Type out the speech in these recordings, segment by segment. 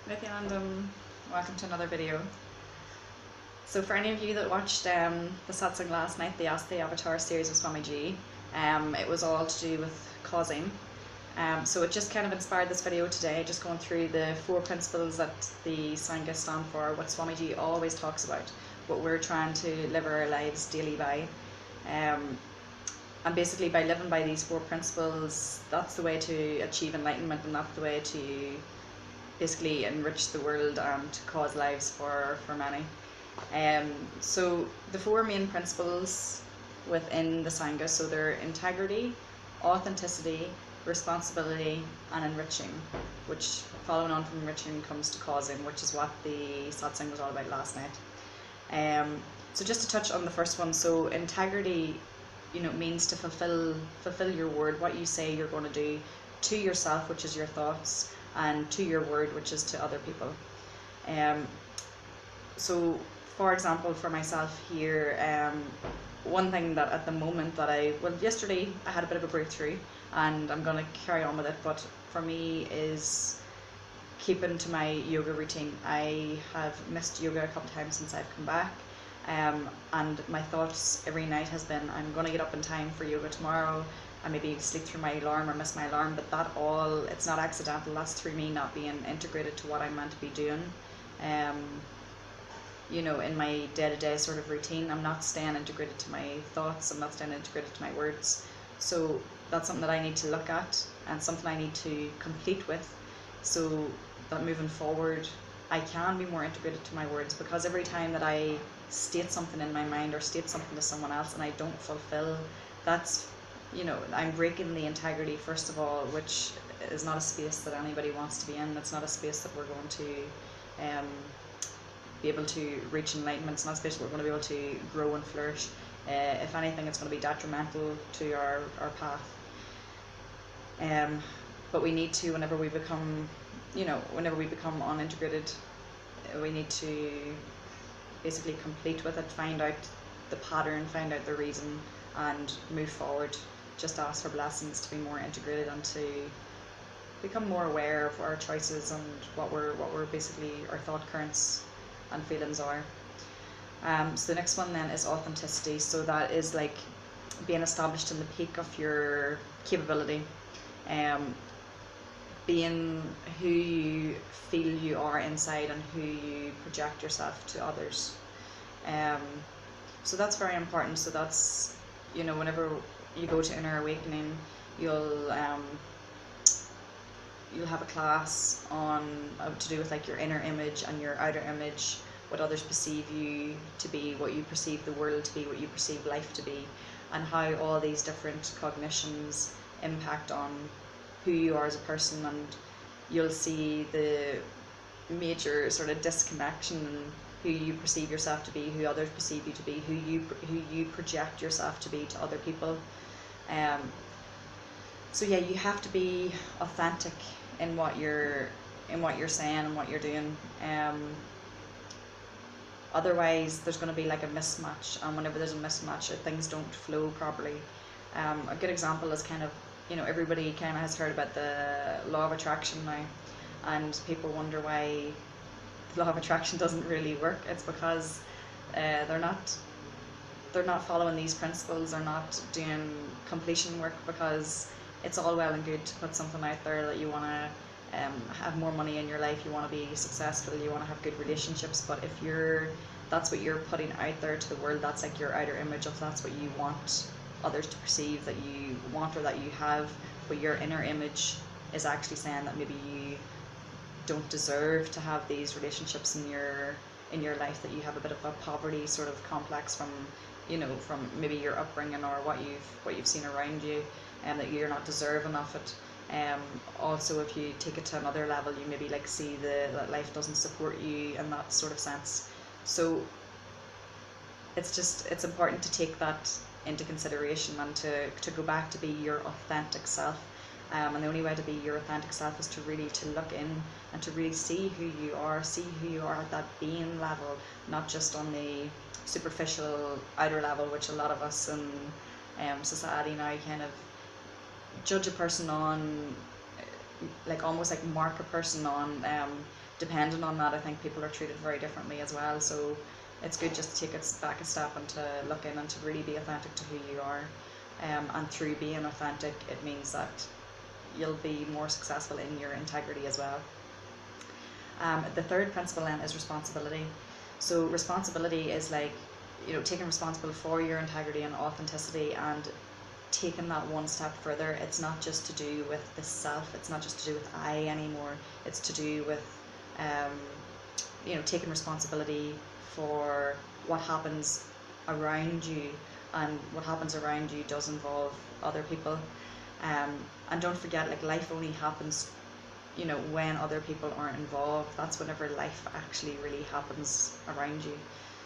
And welcome to another video. So for any of you that watched the satsang last night, the Ask the Avatar series with Swamiji, it was all to do with causing. So it just kind of inspired this video today, just going through the 4 principles that the Sangha stand for, what Swamiji always talks about, what we're trying to live our lives daily by. And basically by living by these 4 principles, that's the way to achieve enlightenment, and that's the way to basically enrich the world and cause lives for many. So the 4 main principles within the Sangha, so they're integrity, authenticity, responsibility and enriching, which following on from enriching comes to causing, which is what the satsang was all about last night. So just to touch on the first one, so integrity, means to fulfill your word, what you say you're going to do to yourself, which is your thoughts, and to your word, which is to other people. So for example, for myself here, one thing that at the moment that yesterday I had a bit of a breakthrough, and I'm going to carry on with it, but for me is keeping to my yoga routine. I have missed yoga a couple of times since I've come back, and my thoughts every night has been, I'm going to get up in time for yoga tomorrow. I maybe sleep through my alarm or miss my alarm, but that all, it's not accidental, that's through me not being integrated to what I'm meant to be doing. In my day-to-day sort of routine, I'm not staying integrated to my thoughts, I'm not staying integrated to my words. So that's something that I need to look at, and something I need to complete with, so that moving forward I can be more integrated to my words, because every time that I state something in my mind or state something to someone else and I don't fulfill, that's, I'm breaking the integrity first of all, which is not a space that anybody wants to be in. It's not a space that we're going to be able to reach enlightenment. It's not a space where we're going to be able to grow and flourish. If anything, it's going to be detrimental to our path. But we need to, whenever we become unintegrated, we need to basically complete with it, find out the pattern, find out the reason, and move forward. Just ask for blessings to be more integrated and to become more aware of our choices and what we're basically, our thought currents and feelings are. So the next one then is authenticity. So that is like being established in the peak of your capability, being who you feel you are inside and who you project yourself to others. So that's very important. So that's, whenever you go to Inner Awakening, you'll have a class on to do with like your inner image and your outer image, what others perceive you to be, what you perceive the world to be, what you perceive life to be, and how all these different cognitions impact on who you are as a person. And you'll see the major sort of disconnection in who you perceive yourself to be, who others perceive you to be, who you project yourself to be to other people. So yeah, you have to be authentic in what you're saying and what you're doing. Otherwise there's going to be like a mismatch, and whenever there's a mismatch, things don't flow properly. A good example is kind of, everybody kind of has heard about the law of attraction now, and people wonder why the law of attraction doesn't really work. It's because they're not following these principles, they're not doing completion work, because it's all well and good to put something out there that you want to have more money in your life, you want to be successful, you want to have good relationships, but if that's what you're putting out there to the world, that's like your outer image of, that's what you want others to perceive that you want or that you have, but your inner image is actually saying that maybe you don't deserve to have these relationships in your life, that you have a bit of a poverty sort of complex from maybe your upbringing or what you've seen around you, and that you're not deserving of it. Also, if you take it to another level, you maybe like see that life doesn't support you in that sort of sense. So it's important to take that into consideration, and to go back to be your authentic self. And the only way to be your authentic self is to really look in and to really see who you are at that being level, not just on the superficial outer level, which a lot of us in society now kind of judge a person on, like almost like mark a person on depending on that, I think people are treated very differently as well. So it's good just to take it back a step and to look in and to really be authentic to who you are. And through being authentic, it means that you'll be more successful in your integrity as well. The third principle then is responsibility. So responsibility is like, you know, taking responsibility for your integrity and authenticity, and taking that one step further. It's not just to do with the self, it's not just to do with I anymore, it's to do with you know, taking responsibility for what happens around you, and what happens around you does involve other people. And don't forget, like, life only happens, you know, when other people aren't involved. That's whenever life actually really happens around you.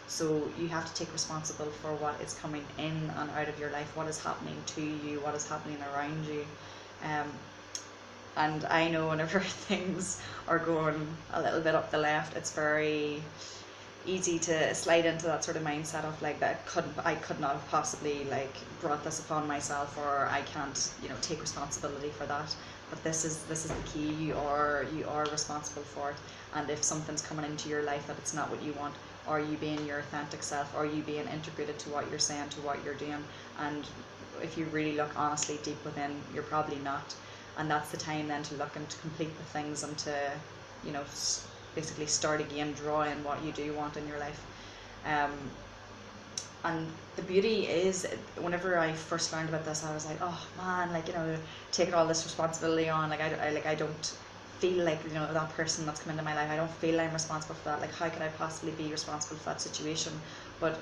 So you have to take responsibility for what is coming in and out of your life, what is happening to you, what is happening around you. And I know whenever things are going a little bit up the left, it's very easy to slide into that sort of mindset of like, that I could not have possibly like brought this upon myself, or I can't, you know, take responsibility for that. But this is the key. You are responsible for it. And if something's coming into your life that it's not what you want, are you being your authentic self? Are you being integrated to what you're saying, to what you're doing? And if you really look honestly deep within, you're probably not. And that's the time then to look and to complete the things, and to, you know, basically start again, draw in what you do want in your life. And the beauty is, whenever I first learned about this, I was like, oh man, like, you know, taking all this responsibility on, like I don't feel like, you know, that person that's come into my life, I don't feel I'm responsible for that. Like, how could I possibly be responsible for that situation? But,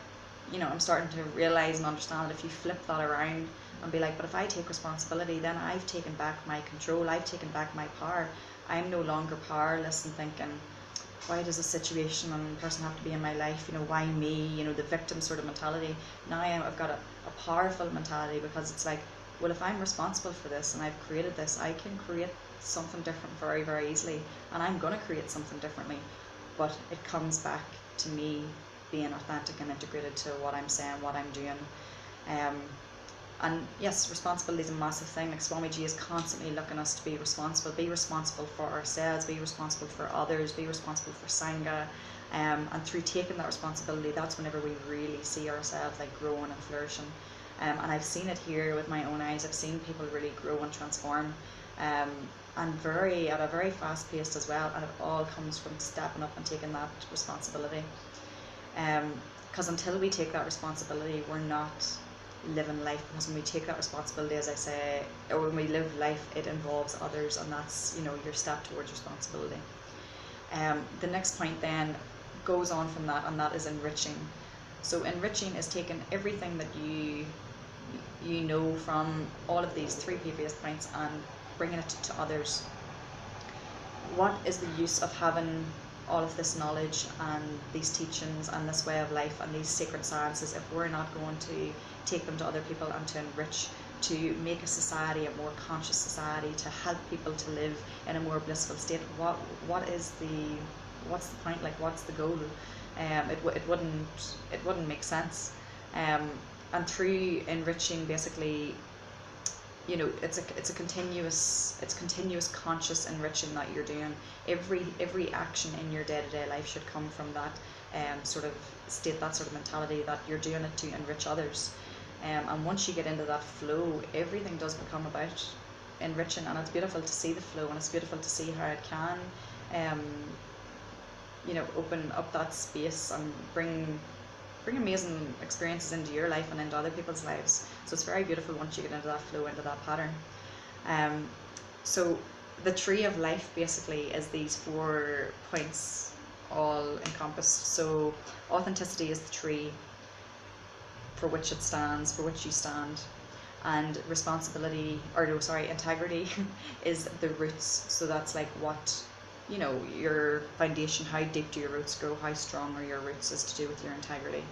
you know, I'm starting to realize and understand that if you flip that around and be like, but if I take responsibility, then I've taken back my control, I've taken back my power. I'm no longer powerless and thinking, why does a situation and person have to be in my life? You know, why me? You know, the victim sort of mentality. Now I've got a powerful mentality, because it's like, well, if I'm responsible for this and I've created this, I can create something different very, very easily, and I'm going to create something differently. But it comes back to me being authentic and integrated to what I'm saying, what I'm doing. And yes, responsibility is a massive thing. Like, Swamiji is constantly looking us to be responsible for ourselves, be responsible for others, be responsible for Sangha. And through taking that responsibility, that's whenever we really see ourselves like growing and flourishing. And I've seen it here with my own eyes. I've seen people really grow and transform, and at a very fast pace as well. And it all comes from stepping up and taking that responsibility. Because until we take that responsibility, we're not living life. Because when we take that responsibility, as I say, or when we live life, it involves others, and that's, you know, your step towards responsibility. The next point then goes on from that, and that is enriching. So enriching is taking everything that you know from all of these three previous points and bringing it to others. What is the use of having all of this knowledge and these teachings and this way of life and these sacred sciences if we're not going to take them to other people and to enrich, to make a society a more conscious society, to help people to live in a more blissful state? What's the point? Like, what's the goal? It wouldn't make sense. And through enriching, basically, you know, it's a continuous conscious enriching that you're doing. Every action in your day-to-day life should come from that sort of state, that sort of mentality, that you're doing it to enrich others. And once you get into that flow, everything does become about enriching, and it's beautiful to see the flow, and it's beautiful to see how it can you know, open up that space and bring amazing experiences into your life and into other people's lives. So it's very beautiful once you get into that flow, into that pattern. So the tree of life basically is these 4 points all encompassed. So authenticity is the tree for which it stands, for which you stand. And integrity is the roots. So that's like what, you know, your foundation, how deep do your roots go, how strong are your roots, is to do with your integrity.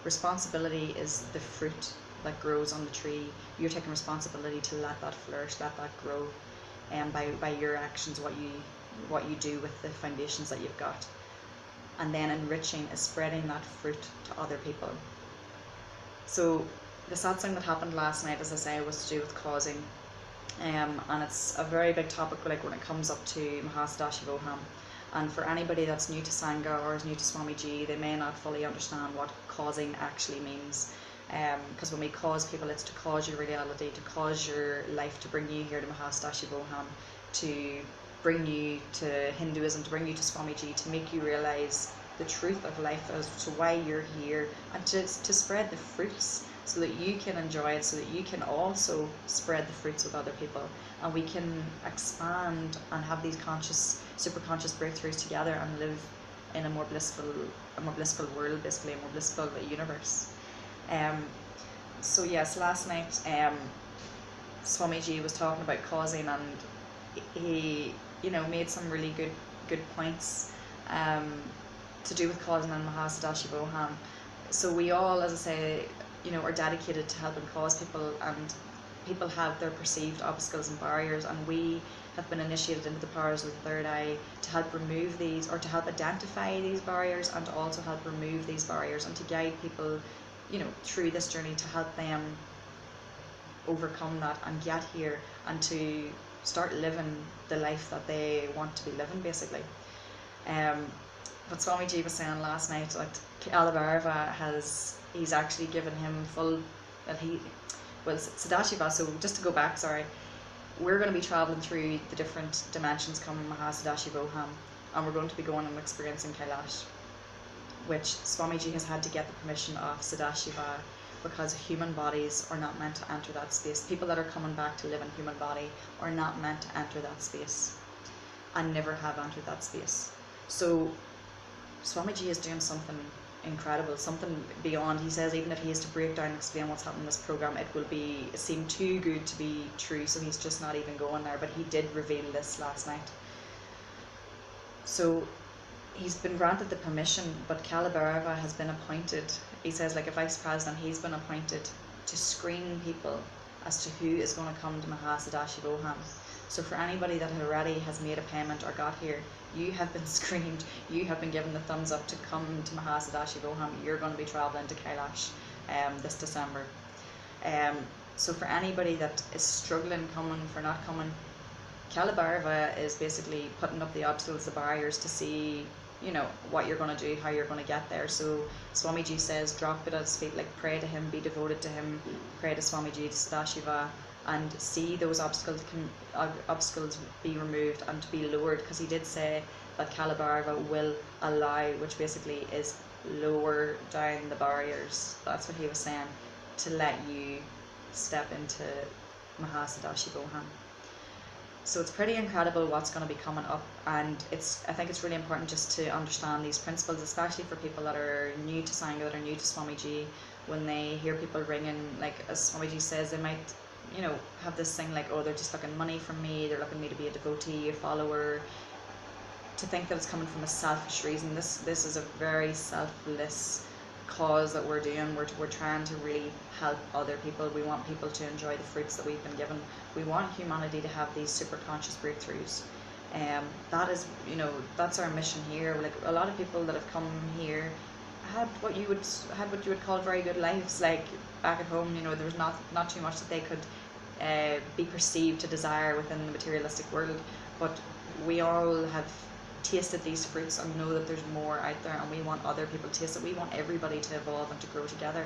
Responsibility is the fruit that grows on the tree. You're taking responsibility to let that flourish, let that grow, and by your actions, what you do with the foundations that you've got. And then enriching is spreading that fruit to other people. So the satsang that happened last night, as I say, was to do with causing. And it's a very big topic, like when it comes up to MahaSadashivoham. And for anybody that's new to Sangha or is new to Swamiji, they may not fully understand what causing actually means. Because when we cause people, it's to cause your reality, to cause your life, to bring you here to MahaSadashivoham, to bring you to Hinduism, to bring you to Swamiji, to make you realize the truth of life as to why you're here, and to spread the fruits so that you can enjoy it, so that you can also spread the fruits with other people, and we can expand and have these super conscious breakthroughs together and live in a more blissful world, basically a more blissful universe. So yes, last night Swamiji was talking about causing, and he made some really good points to do with causing and MahaSadashivoham. So we all, as I say, are dedicated to helping cause people, and people have their perceived obstacles and barriers, and we have been initiated into the powers of the third eye to help remove these, or to help identify these barriers, and to also help remove these barriers, and to guide people through this journey, to help them overcome that and get here and to start living the life that they want to be living, basically. But Swamiji was saying last night that he's actually given him Sadashiva. So just to go back, sorry, we're going to be traveling through the different dimensions coming MahaSadashivoham, and we're going to be going and experiencing Kailash, which Swamiji has had to get the permission of Sadashiva, because human bodies are not meant to enter that space. People that are coming back to live in human body are not meant to enter that space, and never have entered that space. So Swamiji is doing something incredible, something beyond. He says even if he has to break down and explain what's happening in this program, it seem too good to be true, so he's just not even going there. But he did reveal this last night. So he's been granted the permission, but Kalabharava has been appointed. He says, like a vice president, he's been appointed to screen people as to who is going to come to MahaSadashivoham. So for anybody that already has made a payment or got here, you have been screened, you have been given the thumbs up to come to MahaSadashivoham. You're going to be travelling to Kailash this December. So for anybody that is struggling for not coming, Kalabharava is basically putting up the obstacles, the barriers, to see what you're going to do, how you're going to get there. So Swamiji says drop it at his feet, like pray to him, be devoted to him, pray to Swamiji, to Sadashiva, and see those obstacles be removed and to be lowered, because he did say that Kalabharava will allow, which basically is lower down the barriers. That's what he was saying, to let you step into MahaSadashivoham. So it's pretty incredible what's going to be coming up, and I think it's really important just to understand these principles, especially for people that are new to Sangha, that are new to Swamiji. When they hear people ringing, like as Swamiji says, they might have this thing like, oh, they're just looking money from me, they're looking me to be a devotee, a follower, to think that it's coming from a selfish reason. This is a very selfless cause that we're doing. We're trying to really help other people. We want people to enjoy the fruits that we've been given. We want humanity to have these super conscious breakthroughs. That is, that's our mission here. Like a lot of people that have come here had what you would call very good lives. Like back at home, there was not too much that they could be perceived to desire within the materialistic world. But we all have tasted these fruits and know that there's more out there, and we want other people to taste it. We want everybody to evolve and to grow together.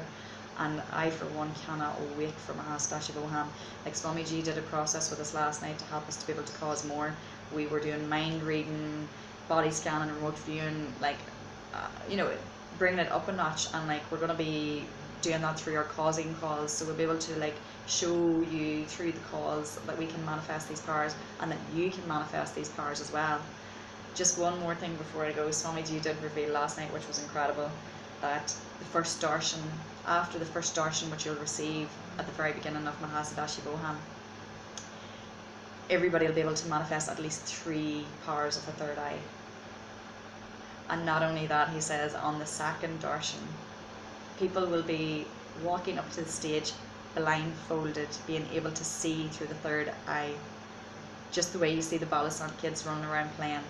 And I, for one, cannot wait for MahaSadashivoham. Like Swamiji did a process with us last night to help us to be able to cause more. We were doing mind reading, body scanning, remote viewing, like, bringing it up a notch. And like we're going to be doing that through our causing calls. So we'll be able to like show you through the calls that we can manifest these powers, and that you can manifest these powers as well. Just one more thing before I go. Swamiji did reveal last night, which was incredible, that the first darshan, after the first darshan, which you'll receive at the very beginning of MahaSadashivoham, everybody will be able to manifest at least 3 powers of the third eye. And not only that, he says on the second darshan, people will be walking up to the stage blindfolded, being able to see through the third eye, just the way you see the Balisant kids running around playing.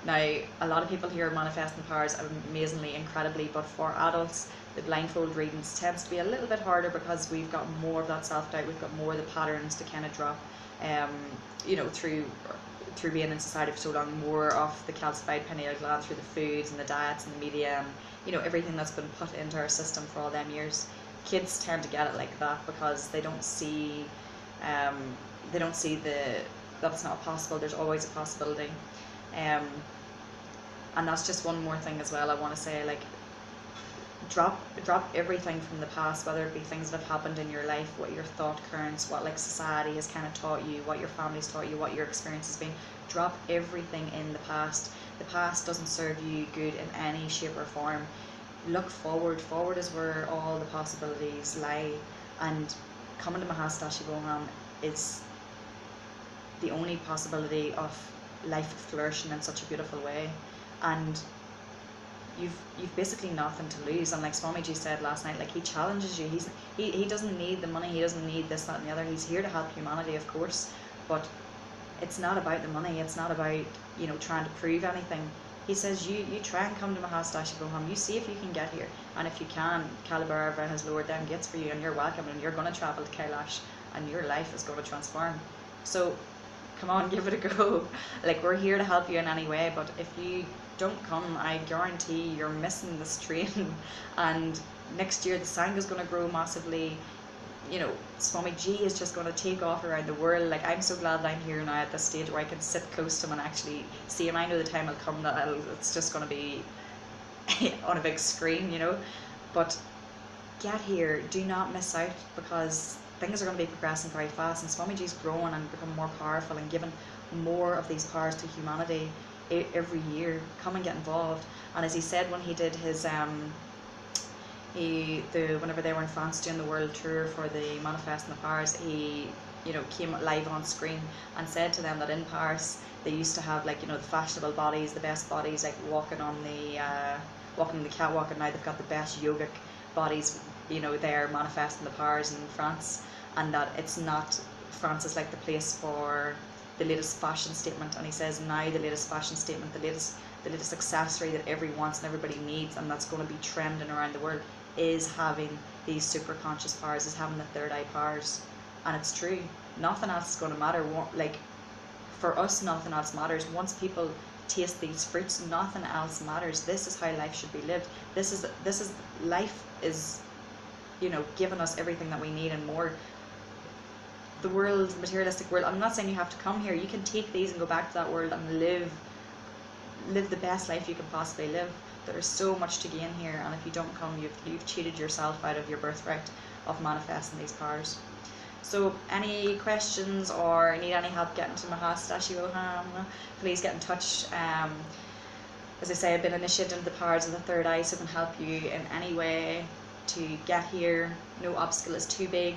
Now, a lot of people here are manifesting powers amazingly, incredibly, but for adults, the blindfold readings tends to be a little bit harder, because we've got more of that self-doubt, we've got more of the patterns to kind of drop, through through being in society for so long, more of the calcified pineal gland through the foods and the diets and the media and, you know, everything that's been put into our system for all them years. Kids tend to get it like that because they don't see that's not possible. There's always a possibility. And that's just one more thing as well I want to say, like, drop everything from the past, whether it be things that have happened in your life, what your thought currents, what like society has kind of taught you, what your family's taught you, what your experience has been. Drop everything in the past. The past doesn't serve you good in any shape or form. Look forward. Forward is where all the possibilities lie, and coming to MahaSadashivoham is the only possibility of life flourishing in such a beautiful way. And you've basically nothing to lose. And like Swamiji said last night, like, he challenges you. He doesn't need the money, he doesn't need this, that and the other. He's here to help humanity, of course, but it's not about the money. It's not about, you know, trying to prove anything. He says you try and come to MahaSadashivoham, you see if you can get here, and if you can, Kalabarva has lowered them gates for you, and you're welcome, and you're going to travel to Kailash, and your life is going to transform. So come on, give it a go. Like, we're here to help you in any way, but if you don't come, I guarantee you're missing this train. And next year the Sangha is going to grow massively. You know, Swamiji is just going to take off around the world. Like, I'm so glad that I'm here now at this stage where I can sit close to him and actually see him. I know the time will come that it's just going to be on a big screen, you know. But get here, do not miss out, because things are going to be progressing very fast, and Swamiji's growing and becoming more powerful and giving more of these powers to humanity every year. Come and get involved. And as he said when he did his whenever they were in France doing the world tour for the Manifesting the Powers, he, you know, came live on screen and said to them that in Paris they used to have, like, you know, the fashionable bodies, the best bodies, like walking on the catwalk, and now they've got the best yogic bodies, you know, they're manifesting the powers in France. And that it's not, France is like the place for the latest fashion statement. And he says now the latest fashion statement, the latest accessory that everyone wants and everybody needs, and that's going to be trending around the world, is having these super conscious powers, is having the third eye powers. And it's true, nothing else is going to matter. Like, for us, nothing else matters. Once people taste these fruits, nothing else matters. This is how life should be lived. This is life is, you know, giving us everything that we need and more. The world, the materialistic world, I'm not saying you have to come here. You can take these and go back to that world and live the best life you can possibly live. There is so much to gain here, and if you don't come, you've cheated yourself out of your birthright of manifesting these powers. So any questions or need any help getting to MahaSadashivoham, please get in touch. As I say, I've been initiated into the powers of the third eye, so I can help you in any way to get here. No obstacle is too big.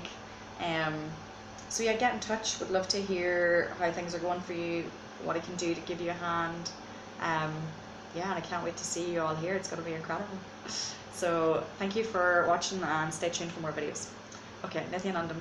So yeah, get in touch. Would love to hear how things are going for you, what I can do to give you a hand. Yeah, and I can't wait to see you all here. It's going to be incredible. So thank you for watching, and stay tuned for more videos. Okay, Nithyanandam.